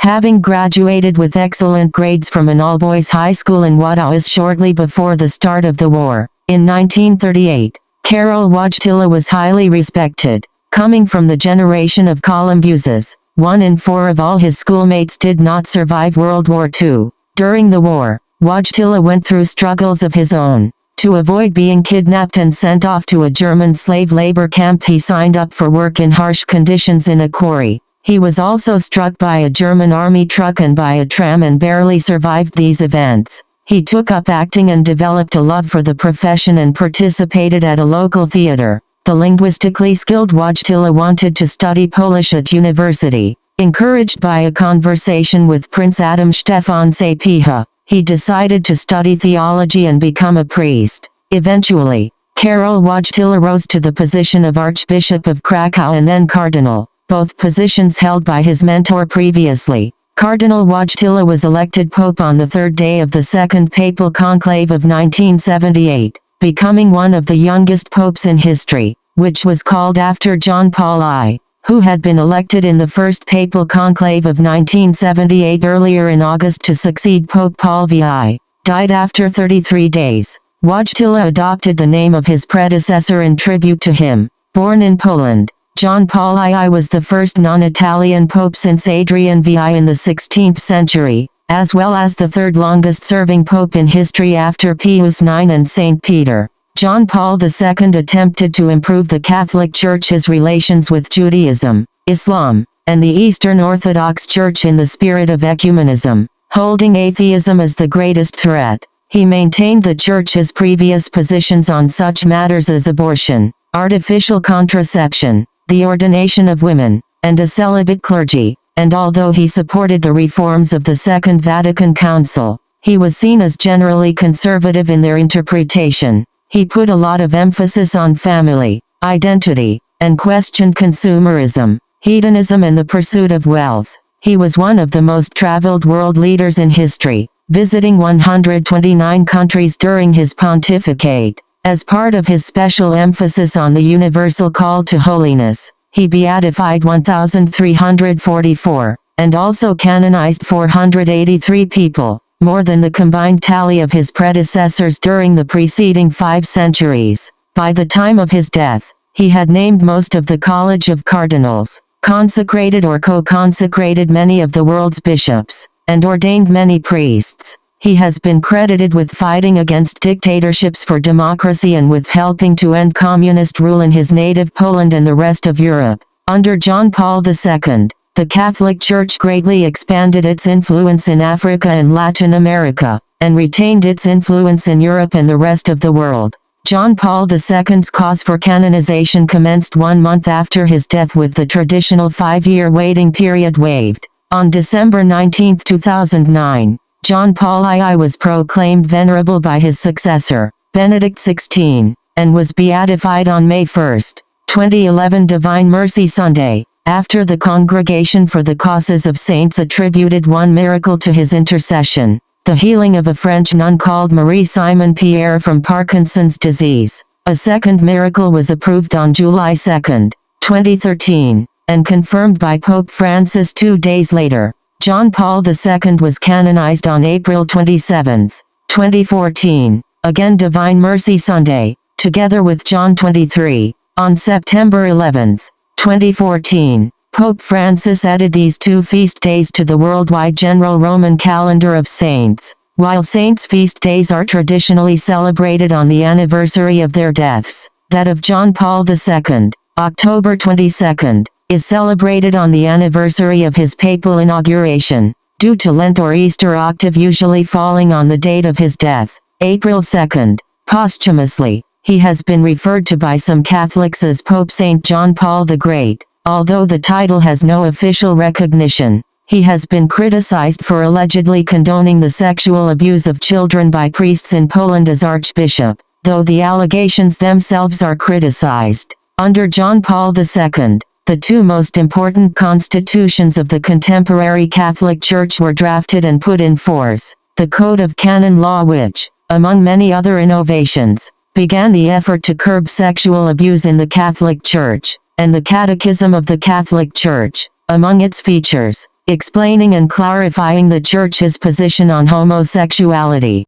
Having graduated with excellent grades from an all-boys high school in Wadawis shortly before the start of the war, in 1938, Karol Wojtyla was highly respected. Coming from the generation of Columbuses, 1 in 4 of all his schoolmates did not survive World War II. During the war, Wojtyla went through struggles of his own. To avoid being kidnapped and sent off to a German slave labor camp, he signed up for work in harsh conditions in a quarry. He was also struck by a German army truck and by a tram and barely survived these events. He took up acting and developed a love for the profession and participated at a local theater. The linguistically skilled Wojtyla wanted to study Polish at university. Encouraged by a conversation with Prince Adam Stefan Sapieha, he decided to study theology and become a priest. Eventually, Karol Wojtyla rose to the position of Archbishop of Krakow and then Cardinal, both positions held by his mentor previously. Cardinal Wojtyla was elected Pope on the third day of the Second Papal Conclave of 1978, becoming one of the youngest popes in history, which was called after John Paul I, who had been elected in the First Papal Conclave of 1978 earlier in August to succeed Pope Paul VI, died after 33 days. Wojtyla adopted the name of his predecessor in tribute to him. Born in Poland, John Paul II was the first non-Italian pope since Adrian VI in the 16th century, as well as the third longest-serving pope in history after Pius IX and St. Peter. John Paul II attempted to improve the Catholic Church's relations with Judaism, Islam, and the Eastern Orthodox Church in the spirit of ecumenism, holding atheism as the greatest threat. He maintained the Church's previous positions on such matters as abortion, artificial contraception, the ordination of women, and a celibate clergy, and although he supported the reforms of the Second Vatican Council, he was seen as generally conservative in their interpretation. He put a lot of emphasis on family, identity, and questioned consumerism, hedonism and the pursuit of wealth. He was one of the most traveled world leaders in history, visiting 129 countries during his pontificate. As part of his special emphasis on the universal call to holiness, he beatified 1,344, and also canonized 483 people, more than the combined tally of his predecessors during the preceding 5 centuries. By the time of his death, he had named most of the College of Cardinals, consecrated or co-consecrated many of the world's bishops, and ordained many priests. He has been credited with fighting against dictatorships for democracy and with helping to end communist rule in his native Poland and the rest of Europe. Under John Paul II, the Catholic Church greatly expanded its influence in Africa and Latin America, and retained its influence in Europe and the rest of the world. John Paul II's cause for canonization commenced 1 month after his death, with the traditional 5-year waiting period waived. On December 19, 2009, John Paul II was proclaimed venerable by his successor, Benedict XVI, and was beatified on May 1, 2011 Divine Mercy Sunday, after the Congregation for the Causes of Saints attributed one miracle to his intercession, the healing of a French nun called Marie Simon Pierre from Parkinson's disease. A second miracle was approved on July 2, 2013, and confirmed by Pope Francis 2 days later. John Paul II was canonized on April 27, 2014, again Divine Mercy Sunday, together with John 23, on September 11, 2014. Pope Francis added these 2 feast days to the worldwide general Roman calendar of saints. While saints' feast days are traditionally celebrated on the anniversary of their deaths, that of John Paul II, October 22, is celebrated on the anniversary of his papal inauguration, due to Lent or Easter octave usually falling on the date of his death, April 2. Posthumously, he has been referred to by some Catholics as Pope Saint John Paul the Great. Although the title has no official recognition, he has been criticized for allegedly condoning the sexual abuse of children by priests in Poland as archbishop, though the allegations themselves are criticized. Under John Paul II, the 2 most important constitutions of the contemporary Catholic Church were drafted and put in force. The Code of Canon Law, which, among many other innovations, began the effort to curb sexual abuse in the Catholic Church, and the Catechism of the Catholic Church. Among its features, explaining and clarifying the Church's position on homosexuality.